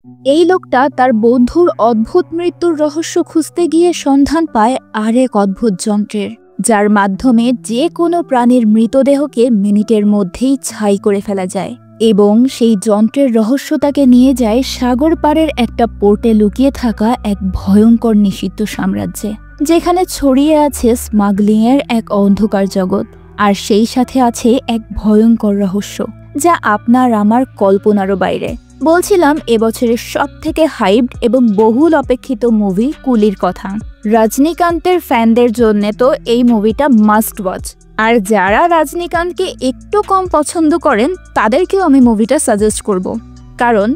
এই লোকটা তার বন্ধুর অদ্ভুত মৃত্যুর রহস্য খুঁজতে গিয়ে সন্ধান পায় আরেক অদ্ভুত যন্ত্রের, যার মাধ্যমে যে কোনো প্রাণীর মৃতদেহকে মিনিটের মধ্যেই ছাই করে ফেলা যায়। এবং সেই যন্ত্রের রহস্য তাকে নিয়ে যায় সাগর পাড়ের একটা পোর্টে লুকিয়ে থাকা এক ভয়ঙ্কর নিষিদ্ধ সাম্রাজ্যে, যেখানে ছড়িয়ে আছে স্মাগলিংয়ের এক অন্ধকার জগৎ, আর সেই সাথে আছে এক ভয়ঙ্কর রহস্য যা আপনার আমার কল্পনারও বাইরে। বলছিলাম এবছরের সবথেকে হাইপড এবং বহুল অপেক্ষিত মুভি কুলির কথা। রজনীকান্তের ফ্যানদের জন্য তো এই মুভিটা মাস্ট ওয়াচ, আর যারা রজনীকান্তকে একটু কম পছন্দ করেন তাদেরকেও আমি মুভিটা সাজেস্ট করব, কারণ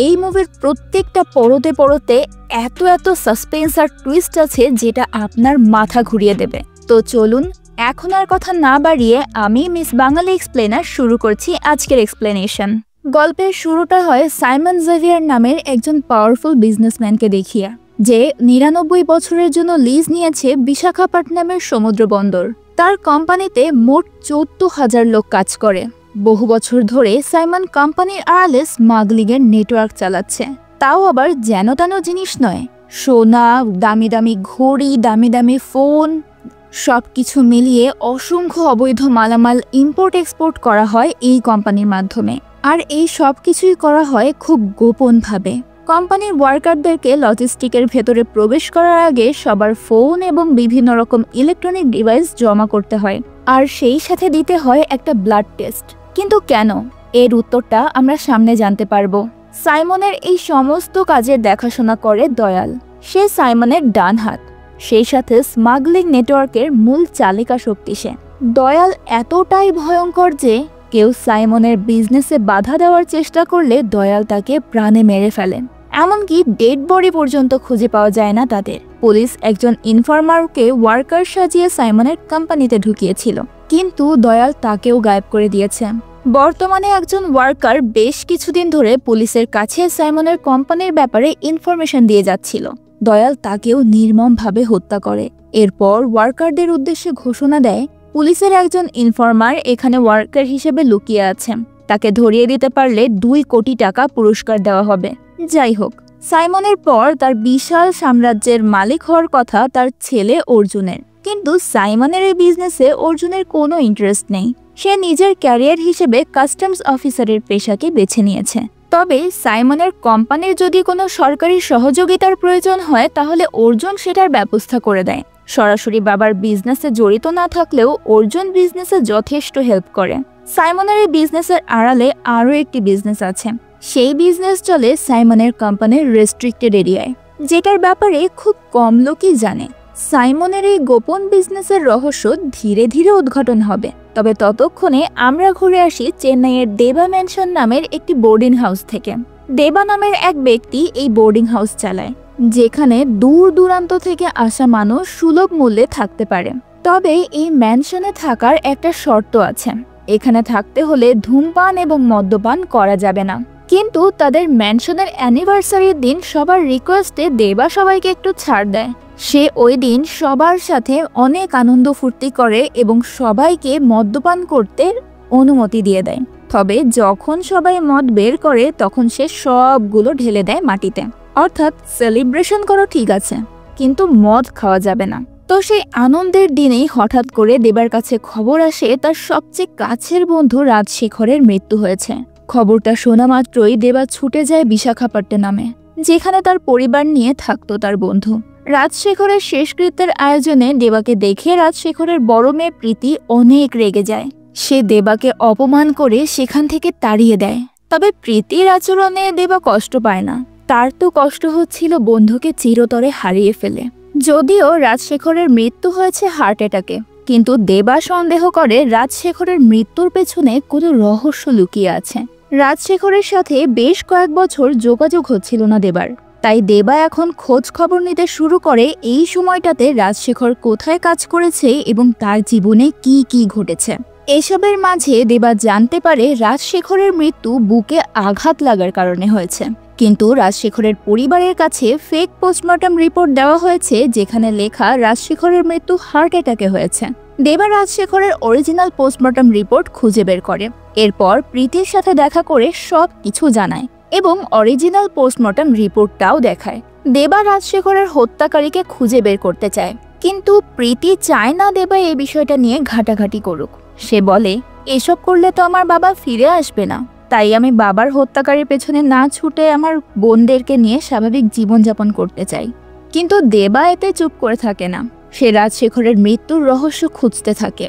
এই মুভির প্রত্যেকটা পরতে পরতে এত সাসপেন্স আর টুইস্ট আছে যেটা আপনার মাথা ঘুরিয়ে দেবে। তো চলুন এখন আর কথা না বাড়িয়ে আমি মিস বাঙালি এক্সপ্লেনার শুরু করছি আজকের এক্সপ্লেনেশন। গল্পের শুরুটা হয় সাইমন জেভিয়ার নামের একজন পাওয়ারফুল বিজনেসম্যানকে দেখিয়ে, যে ৯৯ বছরের জন্য লিজ নিয়েছে বিশাখাপট্টনমের সমুদ্র বন্দর। তার কোম্পানিতে মোট ১৪,০০০ লোক কাজ করে। বহু বছর ধরে সাইমন কোম্পানির আড়ালে স্মাগলিংয়ের নেটওয়ার্ক চালাচ্ছে, তাও আবার যেন তেন জিনিস নয়। সোনা, দামি দামি ঘড়ি, দামি দামি ফোন, সবকিছু মিলিয়ে অসংখ্য অবৈধ মালামাল ইম্পোর্ট এক্সপোর্ট করা হয় এই কোম্পানির মাধ্যমে। আর এই সব কিছুই করা হয় খুব গোপনভাবে। কোম্পানির ওয়ার্কারদেরকে লজিস্টিকের ভেতরে প্রবেশ করার আগে সবার ফোন এবং বিভিন্ন রকম ইলেকট্রনিক ডিভাইস জমা করতে হয়, আর সেই সাথে দিতে হয় একটা ব্লাড টেস্ট। কিন্তু কেন? এর উত্তরটা আমরা সামনে জানতে পারবো। সাইমনের এই সমস্ত কাজের দেখাশোনা করে দয়াল। সে সাইমনের ডান হাত, সেই সাথে স্মাগলিং নেটওয়ার্কের মূল চালিকা শক্তি সে। দয়াল এতটাই ভয়ঙ্কর যে কেউ সাইমনের বিজনেসে বাধা দেওয়ার চেষ্টা করলে দয়াল তাকে প্রাণে মেরে ফেলে। এমনকি ডেড বডি পর্যন্ত খুঁজে পাওয়া যায় না তাদের। পুলিশ একজন ইনফরমারকে ওয়ার্কার সাজিয়ে সাইমনের কোম্পানিতে ঢুকিয়েছিল, কিন্তু দয়াল তাকেও গায়েব করে দিয়েছে। বর্তমানে একজন ওয়ার্কার বেশ কিছুদিন ধরে পুলিশের কাছে সাইমনের কোম্পানির ব্যাপারে ইনফরমেশন দিয়ে যাচ্ছিল। দয়াল তাকেও নির্মমভাবে হত্যা করে। এরপর ওয়ার্কারদের উদ্দেশ্যে ঘোষণা দেয় পুলিশের একজন ইনফরমার এখানে ওয়ার্কার হিসেবে লুকিয়ে আছে, তাকে ধরিয়ে দিতে পারলে ২ কোটি টাকা পুরস্কার দেওয়া হবে। যাই হোক, সাইমনের পর তার বিশাল সাম্রাজ্যের মালিক হওয়ার কথা তার ছেলে অর্জুনের, কিন্তু সাইমনের এই বিজনেসে অর্জুনের কোনো ইন্টারেস্ট নেই। সে নিজের ক্যারিয়ার হিসেবে কাস্টমস অফিসারের পেশাকে বেছে নিয়েছে। তবে সাইমনের কোম্পানির যদি কোনো সরকারি সহযোগিতার প্রয়োজন হয় তাহলে অর্জুন সেটার ব্যবস্থা করে দেয়। সরাসরি বাবার বিজনেসে জড়িত না থাকলেও অর্জুন বিজনেসে যথেষ্ট হেল্প করে। সাইমনের এই বিজনেসের আড়ালে আরও একটি বিজনেস আছে। সেই বিজনেস চলে সাইমনের কোম্পানির রেস্ট্রিক্টেড এরিয়ায়, যেটার ব্যাপারে খুব কম লোকই জানে। সাইমনের এই গোপন বিজনেসের রহস্য ধীরে ধীরে উদ্ঘাটন হবে। তবে ততক্ষণে আমরা ঘুরে আসি চেন্নাইয়ের দেবা ম্যানশন নামের একটি বোর্ডিং হাউস থেকে। দেবা নামের এক ব্যক্তি এই বোর্ডিং হাউস চালায়, যেখানে দূর দূরান্ত থেকে আসা মানুষ সুলভ মূল্যে থাকতে পারে। তবে এই ম্যানশনে থাকার একটা শর্ত আছে, এখানে থাকতে হলে ধূমপান এবং মদ্যপান করা যাবে না। কিন্তু তাদের ম্যানশনের অ্যানিভার্সারির দিন সবার রিকোয়েস্টে দেবা সবাইকে একটু ছাড় দেয়। সে ওই দিন সবার সাথে অনেক আনন্দ ফুর্তি করে এবং সবাইকে মদ্যপান করতে অনুমতি দিয়ে দেয়। তবে যখন সবাই মদ বের করে তখন সে সবগুলো ঢেলে দেয় মাটিতে। অর্থাৎ সেলিব্রেশন করো ঠিক আছে, কিন্তু মদ খাওয়া যাবে না। তো সেই আনন্দের দিনেই হঠাৎ করে দেবার কাছে খবর আসে তার সবচেয়ে কাছের বন্ধু রাজশেখরের মৃত্যু হয়েছে। খবরটা শোনা মাত্রই দেবা ছুটে যায় বিশাখাপট্টনমে, যেখানে তার পরিবার নিয়ে থাকতো তার বন্ধু। রাজশেখরের শেষকৃত্যের আয়োজনে দেবাকে দেখে রাজশেখরের বড় মেয়ে প্রীতি অনেক রেগে যায়। সে দেবাকে অপমান করে সেখান থেকে তাড়িয়ে দেয়। তবে প্রীতির আচরণে দেবা কষ্ট পায় না, তার তো কষ্ট হচ্ছিল বন্ধুকে চিরতরে হারিয়ে ফেলে। যদিও রাজশেখরের মৃত্যু হয়েছে হার্ট অ্যাটাকে, কিন্তু দেবা সন্দেহ করে রাজশেখরের মৃত্যুর পেছনে কোনো রহস্য লুকিয়ে আছে। রাজশেখরের সাথে বেশ কয়েক বছর যোগাযোগ হচ্ছিল না দেবার, তাই দেবা এখন খোঁজ খবর নিতে শুরু করে এই সময়টাতে রাজশেখর কোথায় কাজ করেছে এবং তার জীবনে কি কি ঘটেছে। এসবের মাঝে দেবা জানতে পারে রাজশেখরের মৃত্যু বুকে আঘাত লাগার কারণে হয়েছে, কিন্তু রাজশেখরের পরিবারের কাছে ফেক পোস্টমর্টম রিপোর্ট দেওয়া হয়েছে, যেখানে লেখা রাজশেখরের মৃত্যু হার্ট অ্যাটাকে হয়েছে। দেবা রাজশেখরের অরিজিনাল পোস্টমর্টম রিপোর্ট খুঁজে বের করে। এরপর প্রীতির সাথে দেখা করে সব কিছু জানায়। এবং অরিজিনাল পোস্টমর্টম রিপোর্টটাও দেখায়। দেবা রাজশেখরের হত্যাকারীকে খুঁজে বের করতে চায়, কিন্তু প্রীতি চায় না দেবা এই বিষয়টা নিয়ে ঘাটাঘাটি করুক। সে বলে, এসব করলে তো আমার বাবা ফিরে আসবে না, তাই আমি বাবার হত্যাকারীর পেছনে না ছুটে আমার বোনদেরকে নিয়ে স্বাভাবিক জীবনযাপন করতে চাই। কিন্তু দেবা এতে চুপ করে থাকে না। সে রাজশেখরের মৃত্যুর রহস্য খুঁজতে থাকে।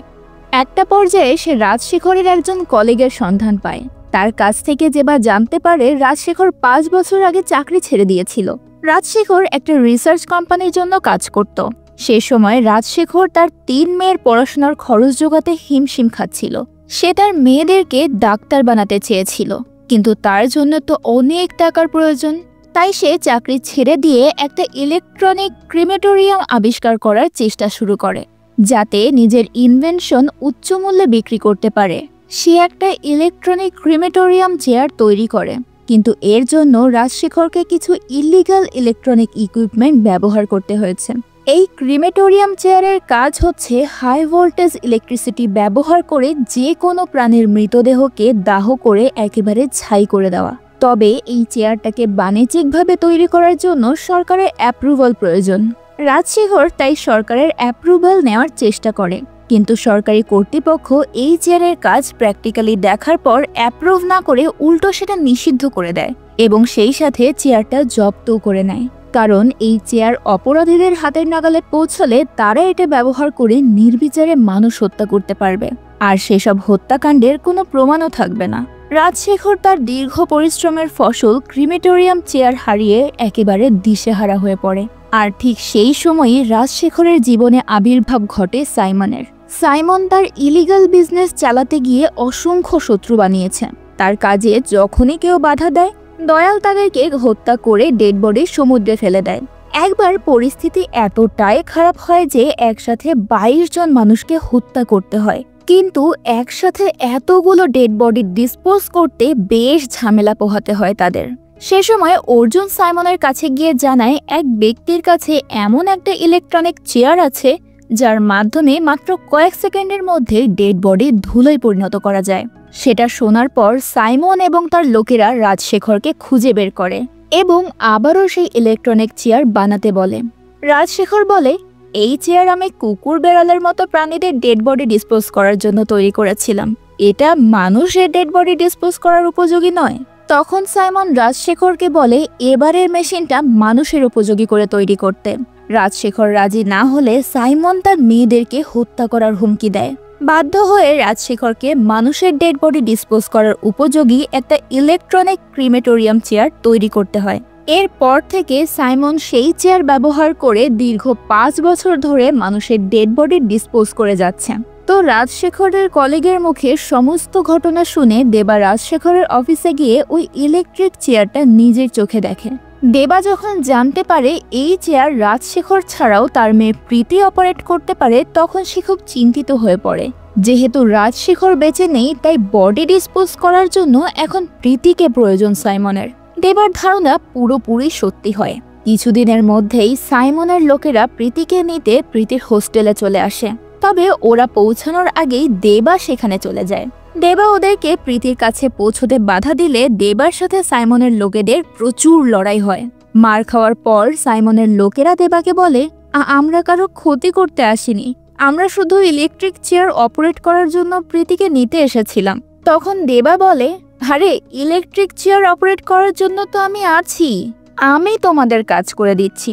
একটা পর্যায়ে সে রাজশেখরের একজন কলিগের সন্ধান পায়। তার কাছ থেকে দেবা জানতে পারে রাজশেখর 5 বছর আগে চাকরি ছেড়ে দিয়েছিল। রাজশেখর একটা রিসার্চ কোম্পানির জন্য কাজ করত। সে সময় রাজশেখর তার 3 মেয়ের পড়াশোনার খরচ জোগাতে হিমশিম খাচ্ছিল। সে তার মেয়েদেরকে ডাক্তার বানাতে চেয়েছিল, কিন্তু তার জন্য তো অনেক টাকার প্রয়োজন। তাই সে চাকরি ছেড়ে দিয়ে একটা ইলেকট্রনিক ক্রিমেটোরিয়াম আবিষ্কার করার চেষ্টা শুরু করে, যাতে নিজের ইনভেনশন উচ্চ মূল্যে বিক্রি করতে পারে। সে একটা ইলেকট্রনিক ক্রিমেটোরিয়াম চেয়ার তৈরি করে, কিন্তু এর জন্য রাজশেখরকে কিছু ইলিগাল ইলেকট্রনিক ইকুইপমেন্ট ব্যবহার করতে হয়েছে। এই ক্রিমেটোরিয়াম চেয়ারের কাজ হচ্ছে হাই ভোল্টেজ ইলেকট্রিসিটি ব্যবহার করে যে কোনো প্রাণীর মৃতদেহকে দাহ করে একেবারে ছাই করে দেওয়া। তবে এই চেয়ারটাকে বাণিজ্যিকভাবে তৈরি করার জন্য সরকারের অ্যাপ্রুভাল প্রয়োজন। রাজশেখর তাই সরকারের অ্যাপ্রুভাল নেওয়ার চেষ্টা করে, কিন্তু সরকারি কর্তৃপক্ষ এই চেয়ারের কাজ প্র্যাকটিক্যালি দেখার পর অ্যাপ্রুভ না করে উল্টো সেটা নিষিদ্ধ করে দেয় এবং সেই সাথে চেয়ারটা জব্দও করে নেয়। কারণ এই চেয়ার অপরাধীদের হাতের নাগালে পৌঁছলে তারা এটা ব্যবহার করে নির্বিচারে মানুষ হত্যা করতে পারবে, আর সেসব হত্যাকাণ্ডের কোনো প্রমাণও থাকবে না। রাজশেখর তার দীর্ঘ পরিশ্রমের ফসল ক্রিমেটোরিয়াম চেয়ার হারিয়ে একেবারে দিশেহারা হয়ে পড়ে। আর ঠিক সেই সময়ই রাজশেখরের জীবনে আবির্ভাব ঘটে সাইমনের। সাইমন তার ইলিগাল বিজনেস চালাতে গিয়ে অসংখ্য শত্রু বানিয়েছে। তার কাজে যখনই কেউ বাধা দেয়, দয়াল তাদেরকে হত্যা করে ডেড বডি সমুদ্রে ফেলে দেয়। একবার পরিস্থিতি এতটাই খারাপ হয় যে একসাথে 22 জন মানুষকে হত্যা করতে হয়, কিন্তু একসাথে এতগুলো ডেড বডি ডিসপোজ করতে বেশ ঝামেলা পোহাতে হয় তাদের। সে সময় অর্জুন সাইমনের কাছে গিয়ে জানায় এক ব্যক্তির কাছে এমন একটা ইলেকট্রনিক চেয়ার আছে যার মাধ্যমে মাত্র কয়েক সেকেন্ডের মধ্যে ডেড বডি ধুলোয় পরিণত করা যায়। সেটা শোনার পর সাইমন এবং তার লোকেরা রাজশেখরকে খুঁজে বের করে এবং আবারও সেই ইলেকট্রনিক চেয়ার বানাতে বলে। রাজশেখর বলে, এই চেয়ার আমি কুকুর বেড়ালের মতো প্রাণীদের ডেড বডি ডিসপোজ করার জন্য তৈরি করেছিলাম, এটা মানুষের ডেড বডি ডিসপোজ করার উপযোগী নয়। তখন সাইমন রাজশেখরকে বলে এবারের মেশিনটা মানুষের উপযোগী করে তৈরি করতে। রাজশেখর রাজি না হলে সাইমন তার মেয়েদেরকে হত্যা করার হুমকি দেয়। বাধ্য হয়ে রাজশেখরকে মানুষের ডেড বডি ডিসপোজ করার উপযোগী একটা ইলেকট্রনিক ক্রিমেটোরিয়াম চেয়ার তৈরি করতে হয়। এরপর থেকে সাইমন সেই চেয়ার ব্যবহার করে দীর্ঘ 5 বছর ধরে মানুষের ডেড বডি ডিসপোজ করে যাচ্ছে। তো রাজশেখরের কলিগের মুখে সমস্ত ঘটনা শুনে দেবা রাজশেখরের অফিসে গিয়ে ওই ইলেকট্রিক চেয়ারটা নিজের চোখে দেখে। দেবা যখন জানতে পারে এই চেয়ার রাজশেখর ছাড়াও তার মেয়ে প্রীতি অপারেট করতে পারে, তখন সে খুব চিন্তিত হয়ে পড়ে। যেহেতু রাজশেখর বেঁচে নেই, তাই বডি ডিসপোজ করার জন্য এখন প্রীতিকে প্রয়োজন সাইমনের। দেবার ধারণা পুরোপুরি সত্যি হয়। কিছুদিনের মধ্যেই সাইমনের লোকেরা প্রীতিকে নিতে প্রীতির হোস্টেলে চলে আসে। তবে ওরা পৌঁছানোর আগেই দেবা সেখানে চলে যায়। দেবা ওদেরকে প্রীতির কাছে পৌঁছতে বাধা দিলে দেবার সাথে সাইমনের লোকেদের প্রচুর লড়াই হয়। মার খাওয়ার পর সাইমনের লোকেরা দেবাকে বলে, আমরা কারো ক্ষতি করতে আসিনি, আমরা শুধু ইলেকট্রিক চেয়ার অপারেট করার জন্য প্রীতিকে নিতে এসেছিলাম। তখন দেবা বলে, আরে ইলেকট্রিক চেয়ার অপারেট করার জন্য তো আমি আছি, আমি তোমাদের কাজ করে দিচ্ছি।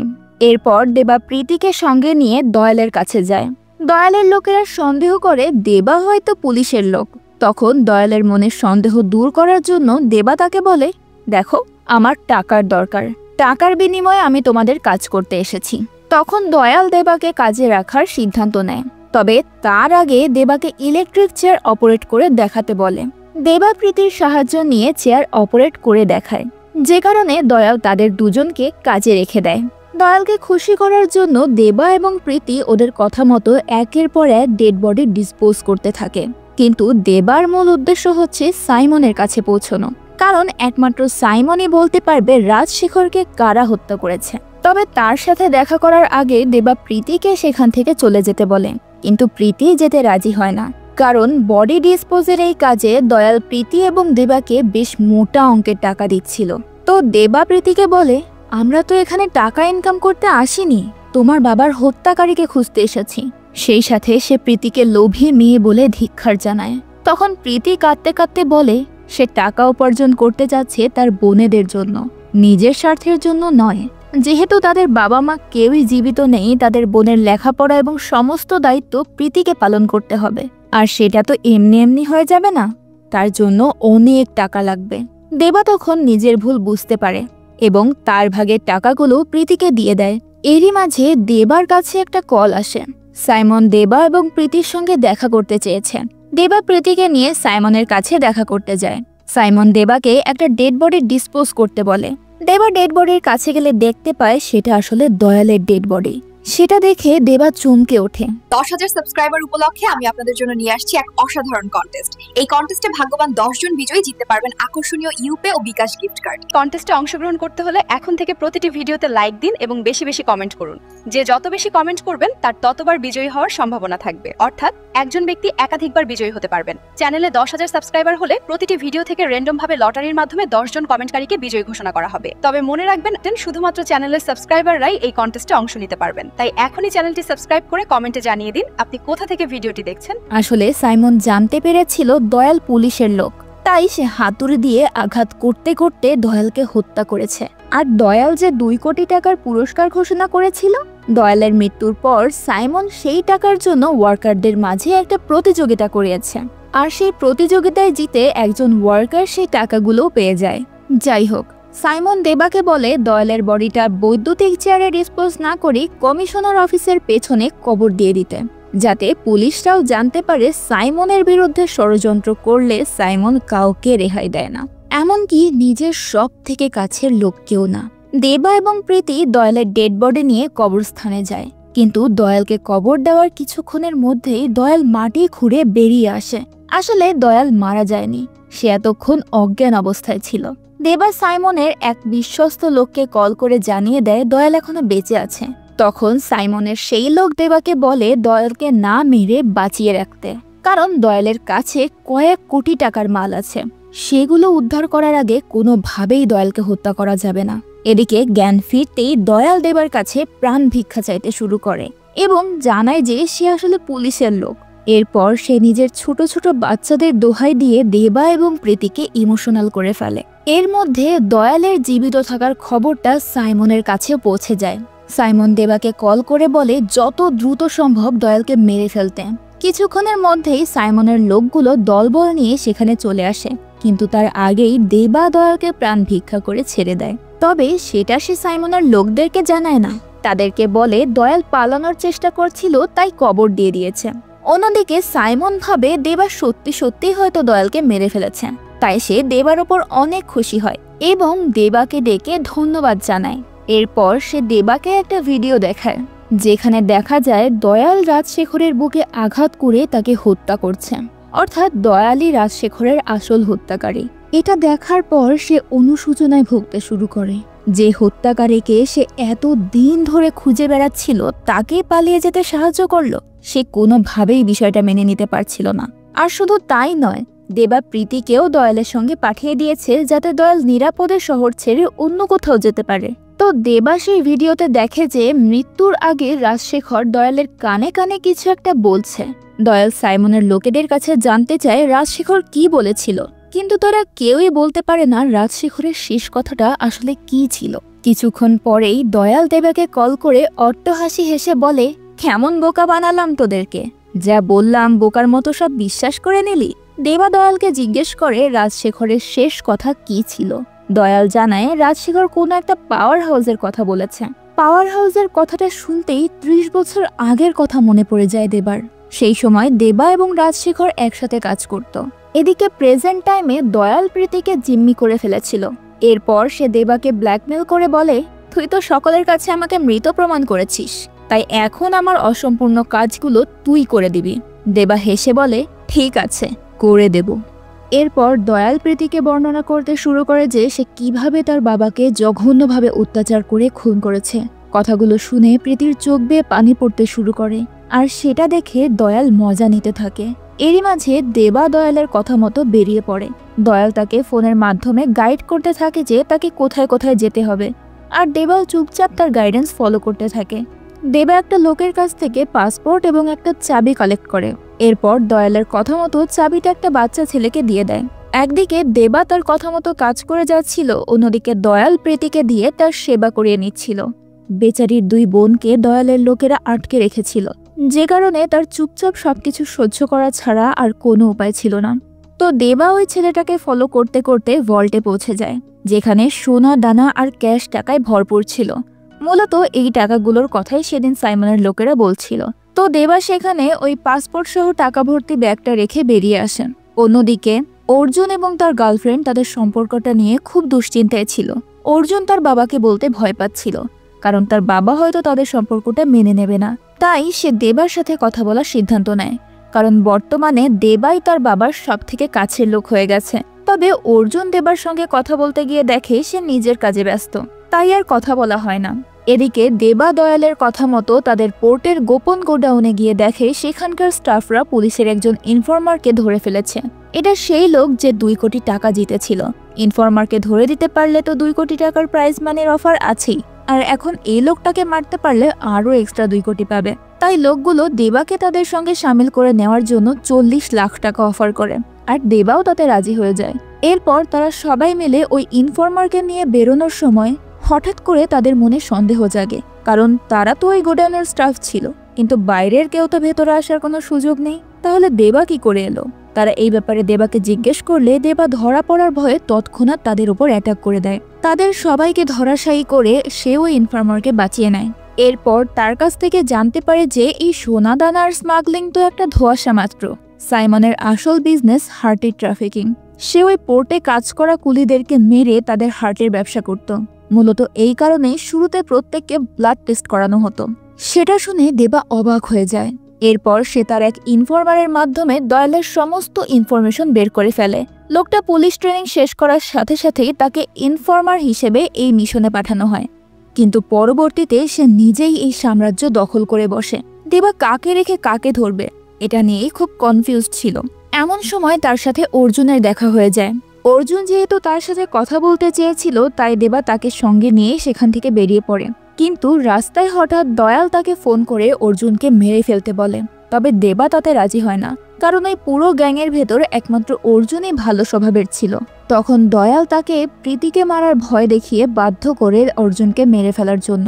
এরপর দেবা প্রীতিকে সঙ্গে নিয়ে দয়ালের কাছে যায়। দয়ালের লোকেরা সন্দেহ করে দেবা হয়তো পুলিশের লোক। তখন দয়ালের মনের সন্দেহ দূর করার জন্য দেবা তাকে বলে, দেখো আমার টাকার দরকার, টাকার বিনিময়ে আমি তোমাদের কাজ করতে এসেছি। তখন দয়াল দেবাকে কাজে রাখার সিদ্ধান্ত নেয়, তবে তার আগে দেবাকে ইলেকট্রিক চেয়ার অপারেট করে দেখাতে বলে। দেবা প্রীতির সাহায্য নিয়ে চেয়ার অপারেট করে দেখায়, যে কারণে দয়াল তাদের দুজনকে কাজে রেখে দেয়। দয়ালকে খুশি করার জন্য দেবা এবং প্রীতি ওদের কথা মতো একের পর এক ডেড বডি ডিসপোজ করতে থাকে। কিন্তু দেবার মূল উদ্দেশ্য হচ্ছে সাইমনের কাছে পৌঁছানো, কারণ একমাত্র সাইমনই বলতে পারবে রাজশেখরকে কারা হত্যা করেছে। তবে তার সাথে দেখা করার আগে দেবা প্রীতিকে সেখান থেকে চলে যেতে বলে, কিন্তু প্রীতি যেতে রাজি হয় না, কারণ বডি ডিসপোজের এই কাজে দয়াল প্রীতি এবং দেবাকে বেশ মোটা অঙ্কের টাকা দিচ্ছিল। তো দেবা প্রীতিকে বলে, আমরা তো এখানে টাকা ইনকাম করতে আসিনি, তোমার বাবার হত্যাকারীকে খুঁজতে এসেছি। সেই সাথে সে প্রীতিকে লোভী মেয়ে বলে ধিক্কার জানায়। তখন প্রীতি কাঁদতে কাঁদতে বলে সে টাকা উপার্জন করতে যাচ্ছে তার বোনেদের জন্য, নিজের স্বার্থের জন্য নয়। যেহেতু তাদের বাবা মা কেউই জীবিত নেই, তাদের বোনের লেখাপড়া এবং সমস্ত দায়িত্ব প্রীতিকে পালন করতে হবে, আর সেটা তো এমনি এমনি হয়ে যাবে না, তার জন্য অনেক টাকা লাগবে। দেবা তখন নিজের ভুল বুঝতে পারে এবং তার ভাগের টাকাগুলো প্রীতিকে দিয়ে দেয়। এরই মাঝে দেবার কাছে একটা কল আসে। সাইমন দেবা এবং প্রীতির সঙ্গে দেখা করতে চেয়েছে। দেবা প্রীতিকে নিয়ে সাইমনের কাছে দেখা করতে যায়। সাইমন দেবাকে একটা ডেড বডি ডিসপোজ করতে বলে। দেবা ডেড বডির কাছে গেলে দেখতে পায় সেটা আসলে দয়ালের ডেড বডি। সেটা দেখে দেবা চমকে ওঠে। 10,000 সাবস্ক্রাইবার উপলক্ষে আমি আপনাদের জন্য নিয়ে আসছি এক অসাধারণ কন্টেস্ট। এই কন্টেস্টে ভাগ্যবান 10 জন বিজয়ী জিততে পারবেন আকর্ষণীয় ইউপে ও বিকাশ গিফট কার্ড। কন্টেস্টে অংশগ্রহণ করতে হলে এখন থেকে প্রতিটি ভিডিওতে লাইক দিন এবং বেশি বেশি কমেন্ট করুন। যে যত বেশি কমেন্ট করবেন তার ততবার বিজয়ী হওয়ার সম্ভাবনা থাকবে, অর্থাৎ একজন ব্যক্তি একাধিকবার বিজয়ী হতে পারবেন। চ্যানেলে 10,000 সাবস্ক্রাইবার হলে প্রতিটি ভিডিও থেকে র্যান্ডম ভাবে লটারির মাধ্যমে 10 জন কমেন্টকারীকে বিজয়ী ঘোষণা করা হবে। তবে মনে রাখবেন শুধুমাত্র চ্যানেলের সাবস্ক্রাইবাররাই এই কন্টেস্টে অংশ নিতে পারবেন। তাই এখনই চ্যানেলটি সাবস্ক্রাইব করে কমেন্টে জানিয়ে দিন আপনি কোথা থেকে ভিডিওটি দেখছেন। আসলে সাইমন জানতে পেরেছিল দয়াল পুলিশের লোক, তাই সে হাতুড়ি দিয়ে আঘাত করতে করতে দয়ালকে হত্যা করেছে। আর দয়াল যে 2 কোটি টাকার পুরস্কার ঘোষণা করেছিল, দয়ালের মৃত্যুর পর সাইমন সেই টাকার জন্য ওয়ার্কারদের মাঝে একটা প্রতিযোগিতা করিয়েছে, আর সেই প্রতিযোগিতায় জিতে একজন ওয়ার্কার সেই টাকাগুলো পেয়ে যায়। যাই হোক, সাইমন দেবাকে বলে দয়ালের বডিটা বৈদ্যুতিক চেয়ারে ডিসপোজ না করে কমিশনার অফিসের পেছনে কবর দিয়ে দিতে, যাতে পুলিশরাও জানতে পারে সাইমনের বিরুদ্ধে ষড়যন্ত্র করলে সাইমন কাউকে রেহাই দেয় না, এমনকি নিজের সব থেকে কাছের লোককেও না। দেবা এবং প্রীতি দয়ালের ডেড বডি নিয়ে কবরস্থানে যায়, কিন্তু দয়ালকে কবর দেওয়ার কিছুক্ষণের মধ্যেই দয়াল মাটি খুঁড়ে বেরিয়ে আসে। আসলে দয়াল মারা যায়নি, সে এতক্ষণ অজ্ঞান অবস্থায় ছিল। দেবা সাইমনের এক বিশ্বস্ত লোককে কল করে জানিয়ে দেয় দয়াল এখনো বেঁচে আছে। তখন সাইমনের সেই লোক দেবাকে বলে দয়ালকে না মেরে বাঁচিয়ে রাখতে, কারণ দয়ালের কাছে কয়েক কোটি টাকার মাল আছে, সেগুলো উদ্ধার করার আগে কোনোভাবেই দয়ালকে হত্যা করা যাবে না। এদিকে জ্ঞান ফিরতেই দয়াল দেবার কাছে প্রাণ ভিক্ষা চাইতে শুরু করে এবং জানায় যে সে আসলে পুলিশের লোক। এরপর সে নিজের ছোট ছোট বাচ্চাদের দোহাই দিয়ে দেবা এবং প্রীতিকে ইমোশনাল করে ফেলে। এর মধ্যে দয়ালের জীবিত থাকার খবরটা সাইমনের কাছে পৌঁছে যায়। সাইমন দেবাকে কল করে বলে যত দ্রুত সম্ভব দয়ালকে মেরে ফেলতে। কিছুক্ষণের মধ্যেই সাইমনের লোকগুলো দলবল নিয়ে সেখানে চলে আসে, কিন্তু তার আগেই দেবা দয়ালকে প্রাণ ভিক্ষা করে ছেড়ে দেয়। তবে সেটা সে সাইমনের লোকদেরকে জানায় না, তাদেরকে বলে দয়াল পালানোর চেষ্টা করছিল তাই কবর দিয়ে দিয়েছে। অন্যদিকে সাইমন ভাবে দেবা সত্যি সত্যি হয়তো দয়ালকে মেরে ফেলেছে, তাই সে দেবার ওপর অনেক খুশি হয় এবং দেবাকে ডেকে ধন্যবাদ জানায়। এরপর সে দেবাকে একটা ভিডিও দেখায়, যেখানে দেখা যায় দয়াল রাজশেখরের বুকে আঘাত করে তাকে হত্যা করছে, অর্থাৎ দয়ালই রাজশেখরের আসল হত্যাকারী। এটা দেখার পর সে অনুশোচনায় ভুগতে শুরু করে। যে হত্যাকারীকে সে এত দিন ধরে খুঁজে বেড়াচ্ছিল তাকে পালিয়ে যেতে সাহায্য করলো, সে কোনোভাবেই বিষয়টা মেনে নিতে পারছিল না। আর শুধু তাই নয়, দেবা প্রীতিকেও দয়ালের সঙ্গে পাঠিয়ে দিয়েছে যাতে দয়াল নিরাপদে শহর ছেড়ে অন্য কোথাও যেতে পারে। তো দেবা সেই ভিডিওতে দেখে যে মৃত্যুর আগে রাজশেখর দয়ালের কানে কানে কিছু একটা বলছে। দয়াল সাইমনের লোকেদের কাছে জানতে চায় রাজশেখর কি বলেছিল, কিন্তু তারা কেউই বলতে পারে না রাজশেখরের শেষ কথাটা আসলে কি ছিল। কিছুক্ষণ পরেই দয়াল দেবাকে কল করে অট্টহাসি হেসে বলে, কেমন বোকা বানালাম তোদেরকে, যা বললাম বোকার মতো সব বিশ্বাস করে নিলি। দেবা দয়ালকে জিজ্ঞেস করে রাজশেখরের শেষ কথা কি ছিল। দয়াল জানায় রাজশেখর কোনো একটা পাওয়ার হাউসের কথা বলেছে। পাওয়ার হাউসের কথাটা শুনতেই 30 বছর আগের কথা মনে পড়ে যায় দেবার। সেই সময় দেবা এবং রাজশেখর একসাথে কাজ করত। এদিকে প্রেজেন্ট টাইমে দয়াল প্রীতিকে জিম্মি করে ফেলেছিল। এরপর সে দেবাকে ব্ল্যাকমেল করে বলে, তুই তো সকলের কাছে আমাকে মৃত প্রমাণ করেছিস, তাই এখন আমার অসম্পূর্ণ কাজগুলো তুই করে দিবি। দেবা হেসে বলে, ঠিক আছে, করে দেব। এরপর দয়াল প্রীতিকে বর্ণনা করতে শুরু করে যে সে কিভাবে তার বাবাকে জঘন্যভাবে অত্যাচার করে খুন করেছে। কথাগুলো শুনে প্রীতির চোখ বেয়ে পানি পড়তে শুরু করে, আর সেটা দেখে দয়াল মজা নিতে থাকে। এরই মাঝে দেবা দয়ালের কথা মতো বেরিয়ে পড়ে। দয়াল তাকে ফোনের মাধ্যমে গাইড করতে থাকে যে তাকে কোথায় কোথায় যেতে হবে, আর দেবাও চুপচাপ তার গাইডেন্স ফলো করতে থাকে। দেবা একটা লোকের কাছ থেকে পাসপোর্ট এবং একটা চাবি কালেক্ট করে। এরপর দয়ালের কথা মতো চাবিটা একটা বাচ্চা ছেলেকে দিয়ে দেয়। একদিকে দেবা তার কথা মতো কাজ করে যাচ্ছিল, অন্যদিকে দয়াল প্রীতিকে দিয়ে তার সেবা করিয়ে নিচ্ছিল। বেচারির 2 বোনকে দয়ালের লোকেরা আটকে রেখেছিল, যে কারণে তার চুপচাপ সবকিছু সহ্য করা ছাড়া আর কোনো উপায় ছিল না। তো দেবা ওই ছেলেটাকে ফলো করতে করতে ভল্টে পৌঁছে যায়, যেখানে সোনা দানা আর ক্যাশ টাকায় ভরপুর ছিল। মূলত এই টাকাগুলোর কথাই সেদিন সাইমনের লোকেরা বলছিল। তো দেবা সেখানে ওই পাসপোর্ট সহ টাকা ভর্তি ব্যাগটা রেখে বেরিয়ে আসেন। অন্যদিকে অর্জুন এবং তার গার্লফ্রেন্ড তাদের সম্পর্কটা নিয়ে খুব দুশ্চিন্তায় ছিল। অর্জুন তার বাবাকে বলতে ভয় পাচ্ছিল, কারণ তার বাবা হয়তো তাদের সম্পর্কটা মেনে নেবে না। তাই সে দেবার সাথে কথা বলার সিদ্ধান্ত নেয়, কারণ বর্তমানে দেবাই তার বাবার সবথেকে কাছের লোক হয়ে গেছে। তবে অর্জুন দেবার সঙ্গে কথা বলতে গিয়ে দেখে সে নিজের কাজে ব্যস্ত, তাই আর কথা বলা হয় না। এদিকে দেবা দয়ালের কথা মতো তাদের পোর্টের গোপন গোডাউনে গিয়ে দেখে সেখানকার স্টাফরা পুলিশের একজন ইনফর্মারকে ধরে ফেলেছে। এটা সেই লোক যে 2 কোটি টাকা জিতেছিল। ইনফর্মারকে ধরে দিতে পারলে তো 2 কোটি টাকার প্রাইজ মানির অফার আছেই, আর এখন এই লোকটাকে মারতে পারলে আরও এক্সট্রা 2 কোটি পাবে। তাই লোকগুলো দেবাকে তাদের সঙ্গে সামিল করে নেওয়ার জন্য 40 লাখ টাকা অফার করে, আর দেবাও তাতে রাজি হয়ে যায়। এরপর তারা সবাই মিলে ওই ইনফর্মারকে নিয়ে বেরোনোর সময় হঠাৎ করে তাদের মনে সন্দেহ জাগে, কারণ তারা তো ওই গোডাউনের স্টাফ ছিল, কিন্তু বাইরের কেউ তো ভেতরে আসার কোনো সুযোগ নেই। তাহলে দেবা কি করে এলো? তারা এই ব্যাপারে দেবাকে জিজ্ঞেস করলে দেবা ধরা পড়ার ভয়ে তৎক্ষণাৎ তাদের উপর অ্যাটাক করে দেয়। তাদের সবাইকে ধরাশায়ী করে সে ওই ইনফর্মারকে বাঁচিয়ে নেয়। এরপর তার কাছ থেকে জানতে পারে যে এই সোনা দানার স্মাগলিং তো একটা ধোঁয়াশা মাত্র। সাইমনের আসল বিজনেস হার্টের ট্রাফিকিং। সে ওই পোর্টে কাজ করা কুলিদেরকে মেরে তাদের হার্টের ব্যবসা করত। মূলত এই কারণে শুরুতে প্রত্যেককে ব্লাড টেস্ট করানো হতো। সেটা শুনে দেবা অবাক হয়ে যায়। এরপর সে তার এক ইনফর্মারের মাধ্যমে দয়ালের সমস্ত ইনফরমেশন বের করে ফেলে। লোকটা পুলিশ ট্রেনিং শেষ করার সাথে সাথেই তাকে ইনফর্মার হিসেবে এই মিশনে পাঠানো হয়, কিন্তু পরবর্তীতে সে নিজেই এই সাম্রাজ্য দখল করে বসে। দেবা কাকে রেখে কাকে ধরবে এটা নিয়েই খুব কনফিউজড ছিল। এমন সময় তার সাথে অর্জুনের দেখা হয়ে যায়। অর্জুন যেহেতু তার সাথে কথা বলতে চেয়েছিল, তাই দেবা তাকে সঙ্গে নিয়ে সেখান থেকে বেরিয়ে পড়ে। কিন্তু রাস্তায় হঠাৎ দয়াল তাকে ফোন করে অর্জুনকে মেরে ফেলতে বলে। তবে দেবা তাতে রাজি হয় না, কারণ এই পুরো গ্যাংয়ের ভেতর একমাত্র অর্জুনই ভালো স্বভাবের ছিল। তখন দয়াল তাকে প্রীতিকে মারার ভয় দেখিয়ে বাধ্য করে অর্জুনকে মেরে ফেলার জন্য।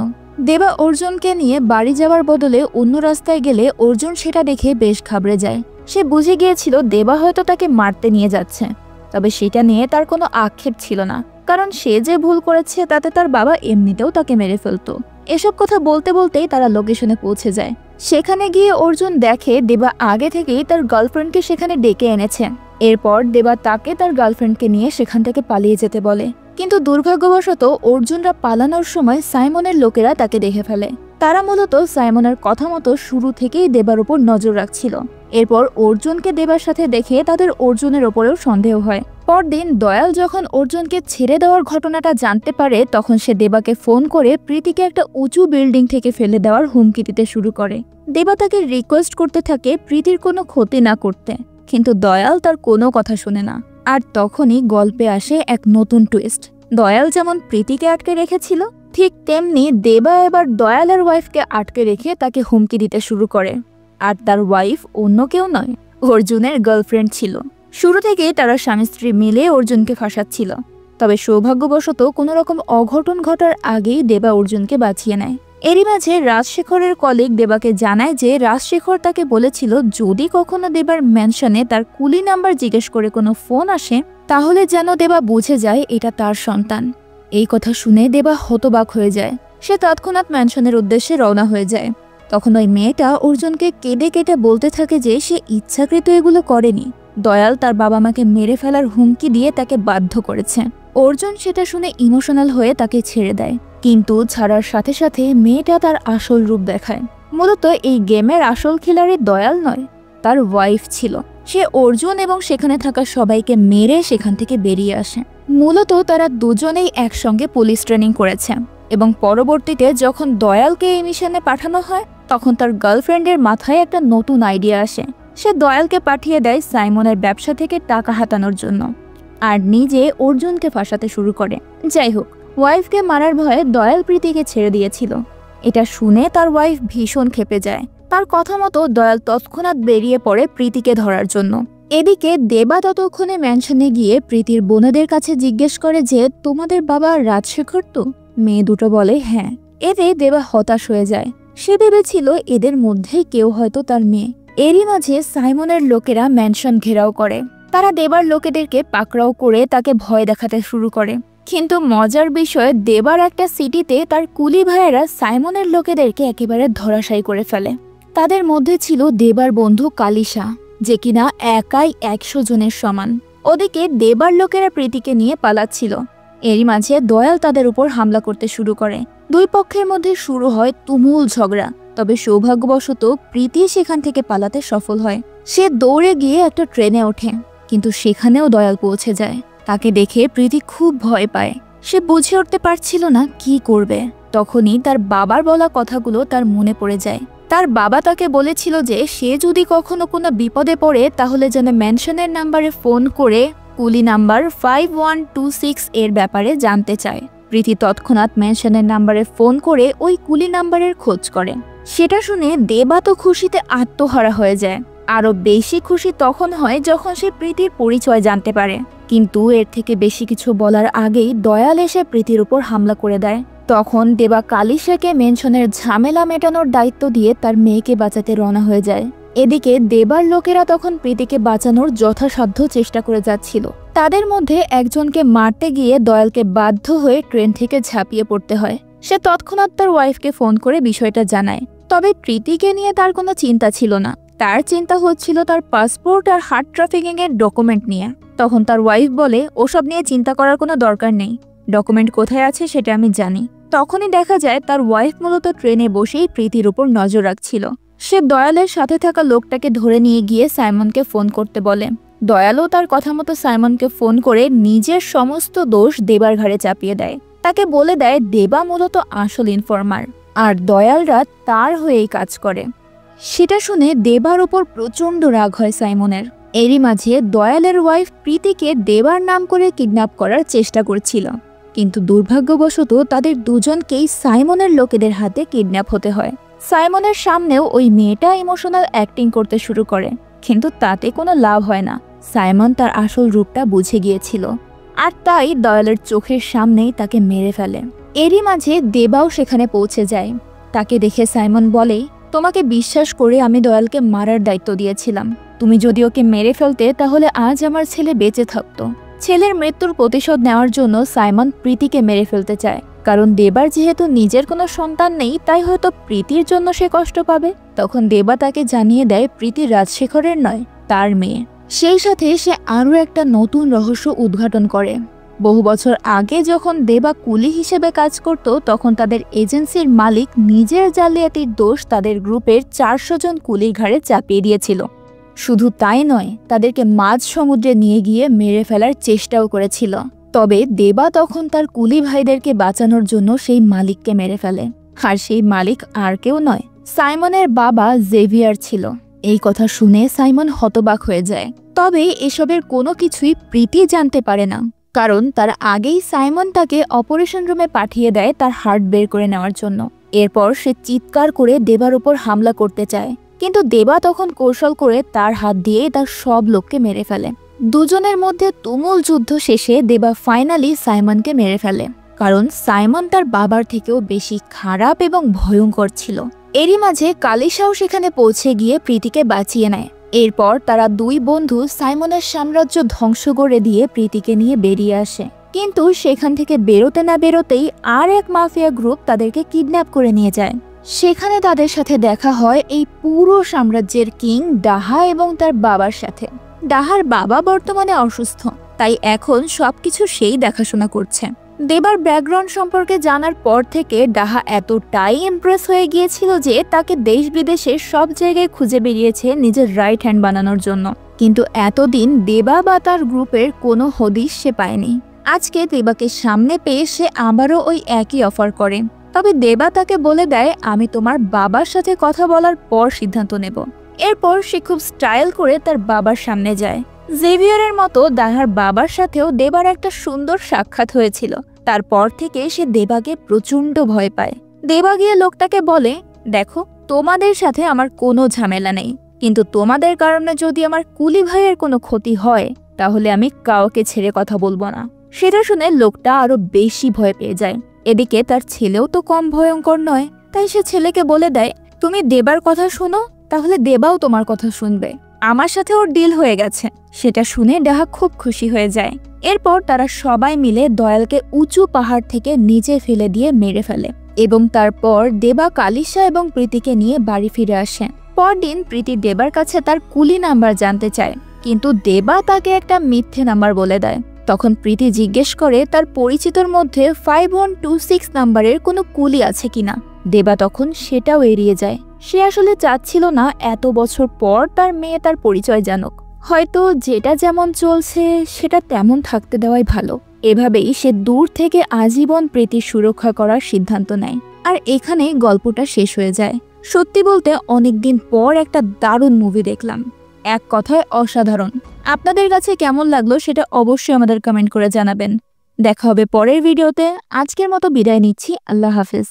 দেবা অর্জুনকে নিয়ে বাড়ি যাওয়ার বদলে অন্য রাস্তায় গেলে অর্জুন সেটা দেখে বেশ ঘাবড়ে যায়। সে বুঝে গিয়েছিল দেবা হয়তো তাকে মারতে নিয়ে যাচ্ছে, তবে সেটা নিয়ে তার কোনো আক্ষেপ ছিল না, কারণ সে যে ভুল করেছে তাতে তার বাবা এমনিতেও তাকে মেরে ফেলতো। এসব কথা বলতে বলতেই তারা লোকেশনে পৌঁছে যায়। সেখানে গিয়ে অর্জুন দেখে দেবা আগে থেকেই তার গার্লফ্রেন্ডকে সেখানে ডেকে এনেছে। এরপর দেবা তাকে তার গার্লফ্রেন্ডকে নিয়ে সেখান থেকে পালিয়ে যেতে বলে, কিন্তু দুর্ভাগ্যবশত অর্জুনরা পালানোর সময় সাইমনের লোকেরা তাকে দেখে ফেলে। তারা মূলত সাইমনের কথা মতো শুরু থেকেই দেবার উপর নজর রাখছিল। এরপর অর্জুনকে দেবার সাথে দেখে তাদের অর্জুনের ওপরেও সন্দেহ হয়। পরদিন দয়াল যখন অর্জুনকে ছেড়ে দেওয়ার ঘটনাটা জানতে পারে, তখন সে দেবাকে ফোন করে প্রীতিকে একটা উঁচু বিল্ডিং থেকে ফেলে দেওয়ার হুমকি দিতে শুরু করে। দেবা তাকে রিকোয়েস্ট করতে থাকে প্রীতির কোনো ক্ষতি না করতে, কিন্তু দয়াল তার কোনো কথা শুনে না। আর তখনই গল্পে আসে এক নতুন টুইস্ট। দয়াল যেমন প্রীতিকে আটকে রেখেছিল, ঠিক তেমনি দেবা এবার দয়ালের ওয়াইফকে আটকে রেখে তাকে হুমকি দিতে শুরু করে। আর তার ওয়াইফ অন্য কেউ নয়, অর্জুনের গার্লফ্রেন্ড ছিল। শুরু থেকে তারা স্বামী স্ত্রী মিলে অর্জুনকে ফাঁসাচ্ছিল। তবে সৌভাগ্যবশত কোনো রকম অঘটন ঘটার আগেই দেবা অর্জুনকে বাঁচিয়ে নেয়। এরই মাঝে রাজশেখরের কলিগ দেবাকে জানায় যে রাজশেখর তাকে বলেছিল যদি কখনো দেবার ম্যানশনে তার কুলি নাম্বার জিজ্ঞেস করে কোনো ফোন আসে, তাহলে যেন দেবা বুঝে যায় এটা তার সন্তান। এই কথা শুনে দেবা হতবাক হয়ে যায়। সে তৎক্ষণাৎ ম্যানশনের উদ্দেশ্যে রওনা হয়ে যায়। তখন ওই মেয়েটা অর্জুনকে কেঁদে কেটে বলতে থাকে যে সে ইচ্ছাকৃত এগুলো করেনি, দয়াল তার বাবা মাকে মেরে ফেলার হুমকি দিয়ে তাকে বাধ্য করেছে। অর্জুন সেটা শুনে ইমোশনাল হয়ে তাকে ছেড়ে দেয়, কিন্তু ছাড়ার সাথে সাথে মেয়েটা তার আসল রূপ দেখায়। মূলত এই গেমের আসল খিলাড়ি দয়াল নয়, তার ওয়াইফ ছিল। সে অর্জুন এবং সেখানে থাকা সবাইকে মেরে সেখান থেকে বেরিয়ে আসে। মূলত তারা দুজনেই একসঙ্গে পুলিশ ট্রেনিং করেছে, এবং পরবর্তীতে যখন দয়ালকে এই মিশনে পাঠানো হয়, তখন তার গার্লফ্রেন্ডের মাথায় একটা নতুন আইডিয়া আসে। সে দয়ালকে পাঠিয়ে দেয় সাইমনের ব্যবসা থেকে টাকা হাতানোর জন্য আর নিজে অর্জুনকে ফাঁসাতে শুরু করে। যাই হোক, ওয়াইফকে মারার ভয়ে দয়াল প্রীতিকে ছেড়ে দিয়েছিল। এটা শুনে তার ওয়াইফ ভীষণ ক্ষেপে যায়। তার কথা মতো দয়াল তৎক্ষণাৎ বেরিয়ে পড়ে প্রীতিকে ধরার জন্য। এদিকে দেবা ততক্ষণে ম্যানশনে গিয়ে প্রীতির বোনেদের কাছে জিজ্ঞেস করে যে তোমাদের বাবা রাজশেখর তো? মেয়ে দুটো বলে হ্যাঁ। এতে দেবা হতাশ হয়ে যায়। সে ভেবেছিল এদের মধ্যেই কেউ হয়তো তার মেয়ে। এরই মাঝে সাইমনের লোকেরা ম্যানশন ঘেরাও করে। তারা দেবার লোকেদেরকে পাকড়াও করে তাকে ভয় দেখাতে শুরু করে। কিন্তু মজার বিষয়, দেবার একটা সিটিতে তার কুলি ভাইয়েরা সাইমনের লোকেদেরকে একেবারে ধরাশায়ী করে ফেলে। তাদের মধ্যে ছিল দেবার বন্ধু কালিশা, যে কিনা একাই 100 জনের সমান। ওদিকে দেবার লোকেরা প্রীতিকে নিয়ে পালাচ্ছিল। এরই মাঝে দয়াল তাদের উপর হামলা করতে শুরু করে। দুই পক্ষের মধ্যে শুরু হয় তুমুল ঝগড়া। তবে সৌভাগ্যবশত প্রীতি সেখান থেকে পালাতে সফল হয়। সে দৌড়ে গিয়ে একটা ট্রেনে ওঠে, কিন্তু সেখানেও দয়াল পৌঁছে যায়। তাকে দেখে প্রীতি খুব ভয় পায়। সে বুঝে উঠতে পারছিল না কি করবে। তখনই তার বাবার বলা কথাগুলো তার মনে পড়ে যায়। তার বাবা তাকে বলেছিল যে সে যদি কখনো কোনো বিপদে পড়ে তাহলে যেন ম্যানশনের নাম্বারে ফোন করে কুলি নাম্বার 5126 এর ব্যাপারে জানতে চায়। প্রীতি তৎক্ষণাৎ ম্যানশনের নাম্বারে ফোন করে ওই কুলি নাম্বারের খোঁজ করে। সেটা শুনে দেবা তো খুশিতে আত্মহারা হয়ে যায়। আরো বেশি খুশি তখন হয় যখন সে প্রীতির পরিচয় জানতে পারে। কিন্তু এর থেকে বেশি কিছু বলার আগেই দয়াল এসে প্রীতির উপর হামলা করে দেয়। তখন দেবা কালিশাকে মেনশনের ঝামেলা মেটানোর দায়িত্ব দিয়ে তার মেয়েকে বাঁচাতে রওনা হয়ে যায়। এদিকে দেবার লোকেরা তখন প্রীতিকে বাঁচানোর যথাসাধ্য চেষ্টা করে যাচ্ছিল। তাদের মধ্যে একজনকে মারতে গিয়ে দয়ালকে বাধ্য হয়ে ট্রেন থেকে ঝাঁপিয়ে পড়তে হয়। সে তৎক্ষণাৎ তার ওয়াইফকে ফোন করে বিষয়টা জানায়। তবে প্রীতিকে নিয়ে তার কোনো চিন্তা ছিল না। তার চিন্তা হচ্ছিল তার পাসপোর্ট আর হার্ট ট্রাফিকিং এর ডকুমেন্ট নিয়ে। তখন তার ওয়াইফ বলে ওসব নিয়ে চিন্তা করার কোনো দরকার নেই, ডকুমেন্ট কোথায় আছে সেটা আমি জানি। তখনই দেখা যায় তার ওয়াইফ মূলত ট্রেনে বসেই প্রীতির উপর নজর রাখছিল। সে দয়ালের সাথে থাকা লোকটাকে ধরে নিয়ে গিয়ে সাইমনকে ফোন করতে বলে। দয়ালও তার কথা মতো সাইমনকে ফোন করে নিজের সমস্ত দোষ দেবার ঘাড়ে চাপিয়ে দেয়। তাকে বলে দেয় দেবা মূলত আসল ইনফরমার আর দয়ালরা তার হয়েই কাজ করে। সেটা শুনে দেবার ওপর প্রচণ্ড রাগ হয় সাইমনের। এরই মাঝে দয়ালের ওয়াইফ প্রীতিকে দেবার নাম করে কিডন্যাপ করার চেষ্টা করছিল, কিন্তু দুর্ভাগ্যবশত তাদের দুজনকেই সাইমনের লোকেদের হাতে কিডন্যাপ হতে হয়। সাইমনের সামনেও ওই মেয়েটা ইমোশনাল অ্যাক্টিং করতে শুরু করে, কিন্তু তাতে কোনো লাভ হয় না। সাইমন তার আসল রূপটা বুঝে গিয়েছিল আর তাই দয়ালের চোখের সামনেই তাকে মেরে ফেলে। এরই মাঝে দেবাও সেখানে পৌঁছে যায়। তাকে দেখে সাইমন বলে, তোমাকে বিশ্বাস করে আমি দয়ালকে মারার দায়িত্ব দিয়েছিলাম। তুমি যদি ওকে মেরে ফেলতে তাহলে আজ আমার ছেলে বেঁচে থাকতো। ছেলের মৃত্যুর প্রতিশোধ নেওয়ার জন্য সাইমন প্রীতিকে মেরে ফেলতে চায়, কারণ দেবার যেহেতু নিজের কোনো সন্তান নেই তাই হয়তো প্রীতির জন্য সে কষ্ট পাবে। তখন দেবা তাকে জানিয়ে দেয় প্রীতি রাজশেখরের নয়, তার মেয়ে। সেই সাথে সে আরও একটা নতুন রহস্য উদ্ঘাটন করে। বহু বছর আগে যখন দেবা কুলি হিসেবে কাজ করত তখন তাদের এজেন্সির মালিক নিজের জালিয়াতির দোষ তাদের গ্রুপের 400 জন কুলির ঘাড়ে চাপিয়ে দিয়েছিল। শুধু তাই নয়, তাদেরকে মাঝ সমুদ্রে নিয়ে গিয়ে মেরে ফেলার চেষ্টাও করেছিল। তবে দেবা তখন তার কুলি ভাইদেরকে বাঁচানোর জন্য সেই মালিককে মেরে ফেলে। আর সেই মালিক আর কেউ নয়, সাইমনের বাবা জেভিয়ার ছিল। এই কথা শুনে সাইমন হতবাক হয়ে যায়। তবে এসবের কোনো কিছুই প্রীতি জানতে পারে না, কারণ তার আগেই সাইমন তাকে অপারেশন রুমে পাঠিয়ে দেয় তার হার্ট বের করে নেওয়ার জন্য। এরপর সে চিৎকার করে দেবার উপর হামলা করতে চায়, কিন্তু দেবা তখন কৌশল করে তার হাত দিয়ে তার সব লোককে মেরে ফেলে। দুজনের মধ্যে তুমুল যুদ্ধ শেষে দেবা ফাইনালি সাইমনকে মেরে ফেলে, কারণ সাইমন তার বাবার থেকেও বেশি খারাপ এবং ভয়ঙ্কর ছিল। এরই মাঝে কালিশাও সেখানে পৌঁছে গিয়ে প্রীতিকে বাঁচিয়ে নেয়। এরপর তারা দুই বন্ধু সাইমনের সাম্রাজ্য ধ্বংস করে দিয়ে প্রীতিকে নিয়ে বেরিয়ে আসে। কিন্তু সেখান থেকে বেরোতে না বেরোতেই আর এক মাফিয়া গ্রুপ তাদেরকে কিডন্যাপ করে নিয়ে যায়। সেখানে তাদের সাথে দেখা হয় এই পুরো সাম্রাজ্যের কিং ডাহা এবং তার বাবার সাথে। ডাহার বাবা বর্তমানে অসুস্থ, তাই এখন সবকিছু সেই দেখাশোনা করছে। দেবার ব্যাকগ্রাউন্ড সম্পর্কে জানার পর থেকে ডাহা এতটাই ইমপ্রেস হয়ে গিয়েছিল যে তাকে দেশ বিদেশে সব জায়গায় খুঁজে বেরিয়েছে নিজের রাইট হ্যান্ড বানানোর জন্য। কিন্তু এতদিন দেবা বা তার গ্রুপের কোনো হদিশ সে পায়নি। আজকে দেবাকে সামনে পেয়ে সে আবারও ওই একই অফার করে। তবে দেবা তাকে বলে দেয়, আমি তোমার বাবার সাথে কথা বলার পর সিদ্ধান্ত নেব। এরপর সে খুব স্টাইল করে তার বাবার সামনে যায়। জেভিয়ারের মতো দাহার বাবার সাথেও দেবার একটা সুন্দর সাক্ষাৎ হয়েছিল। তারপর থেকে সে দেবাকে প্রচন্ড ভয় পায়। দেবা গিয়ে লোকটাকে বলে, দেখো তোমাদের সাথে আমার কোনো ঝামেলা নেই, কিন্তু তোমাদের কারণে যদি আমার কুলি ভাইয়ের কোনো ক্ষতি হয় তাহলে আমি কাউকে ছেড়ে কথা বলবো না। সেটা শুনে লোকটা আরো বেশি ভয় পেয়ে যায়। এদিকে তার ছেলেও তো কম ভয়ঙ্কর নয়, তাই সে ছেলেকে বলে দেয়, তুমি দেবার কথা শোনো, তাহলে দেবাও তোমার কথা শুনবে। আমার সাথে ওর ডিল হয়ে গেছে। সেটা শুনে ডাহা খুব খুশি হয়ে যায়। এরপর তারা সবাই মিলে দয়ালকে উঁচু পাহাড় থেকে নিচে ফেলে দিয়ে মেরে ফেলে এবং তারপর দেবা কালিশা এবং প্রীতিকে নিয়ে বাড়ি ফিরে আসে। পরদিন প্রীতি দেবার কাছে তার কুলি নাম্বার জানতে চায়, কিন্তু দেবা তাকে একটা মিথ্যে নাম্বার বলে দেয়। তখন প্রীতি জিজ্ঞেস করে তার পরিচিতর মধ্যে 5126 নাম্বারের কোনো কুলি আছে কিনা। দেবা তখন সেটাও এড়িয়ে যায়। সে আসলে চাচ্ছিল না এত বছর পর তার মেয়ে তার পরিচয় জানুক। হয়তো যেটা যেমন চলছে সেটা তেমন থাকতে দেওয়াই ভালো। এভাবেই সে দূর থেকে আজীবন প্রীতির সুরক্ষা করার সিদ্ধান্ত নেয়। আর এখানেই গল্পটা শেষ হয়ে যায়। সত্যি বলতে অনেকদিন পর একটা দারুণ মুভি দেখলাম, এক কথায় অসাধারণ। আপনাদের কাছে কেমন লাগলো সেটা অবশ্যই আমাদের কমেন্ট করে জানাবেন। দেখা হবে পরের ভিডিওতে। আজকের মতো বিদায় নিচ্ছি। আল্লাহ হাফেজ।